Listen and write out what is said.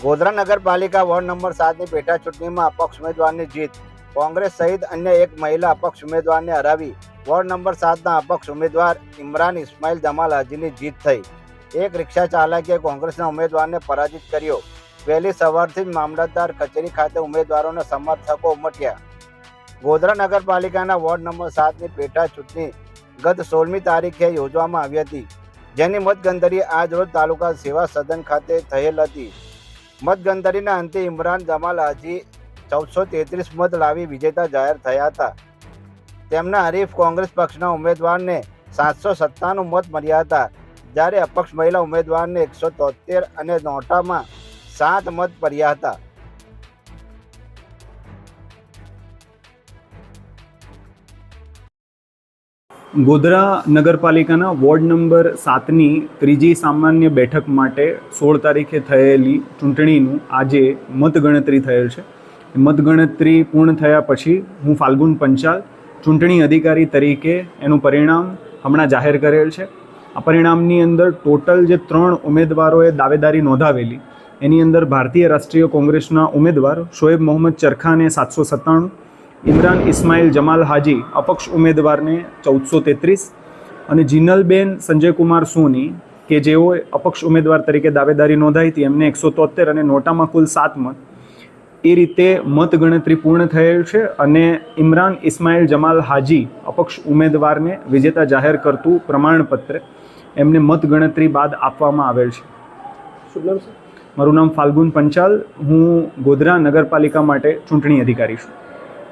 ગોધરા નગરપાલિકા ward number 7ની પેટા ચૂંટણીમાં અપક્ષ ઉમેદવારની જીત. કોંગ્રેસ સહિત અન્ય એક મહિલા અપક્ષ ઉમેદવારને હરાવી વોર્ડ નંબર 7ના અપક્ષ ઉમેદવાર ઇમરાન ઇસ્માઇલ જમાલ હાજીની જીત થઈ. એક રિક્ષા ચાલકે કોંગ્રેસના ઉમેદવારને પરાજિત કર્યો. વહેલી સવારથી જ મામલતદાર કચેરી ખાતે ઉમેદવારોના સમર્થકો ઉમટ્યા. ગોધરા નગરપાલિકાના વોર્ડ નંબર 7ની પેટા ચૂંટણી ગત 16મી તારીખે યોજવામાં આવી હતી, જેની મતગણતરી આજરોજ તાલુકા સેવા સદન ખાતે થયેલ હતી. મતગણતરીના અંતે ઇમરાન જમાલ હાજી 1433 મત લાવી વિજેતા જાહેર થયા હતા. તેમના હરીફ કોંગ્રેસ પક્ષના ઉમેદવારને 797 મત મળ્યા હતા, જ્યારે અપક્ષ મહિલા ઉમેદવારને 173 અને નોટામાં 7 મત પડ્યા હતા. ગોધરા નગરપાલિકાના વોર્ડ નંબર 7ની ત્રીજી સામાન્ય બેઠક માટે 16 તારીખે થયેલી ચૂંટણીનું આજે મતગણતરી થયેલ છે. મતગણતરી પૂર્ણ થયા પછી હું ફાલ્ગુન પંચાલ ચૂંટણી અધિકારી તરીકે એનું પરિણામ હમણાં જાહેર કરેલ છે. આ પરિણામની અંદર ટોટલ જે 3 ઉમેદવારોએ દાવેદારી નોંધાવેલી એની અંદર ભારતીય રાષ્ટ્રીય કોંગ્રેસના ઉમેદવાર શોએબ મોહમ્મદ ચરખાને 797, ઇમરાન ઇસ્માઇલ જમાલ હાજી અપક્ષ ઉમેદવારને 1433 અને જીનલબેન સંજયકુમાર સોની કે જેઓ અપક્ષ ઉમેદવાર તરીકે દાવેદારી નોંધાઈ હતી એમને 173 અને નોટામાં કુલ 7 મત. એ રીતે મતગણતરી પૂર્ણ થયેલ છે અને ઇમરાન ઇસ્માઇલ જમાલ હાજી અપક્ષ ઉમેદવારને વિજેતા જાહેર કરતું પ્રમાણપત્ર એમને મતગણતરી બાદ આપવામાં આવેલ છે. શુભ નામ સર? મારું નામ ફાલ્ગુન પંચાલ. હું ગોધરા નગરપાલિકા માટે ચૂંટણી અધિકારી છું.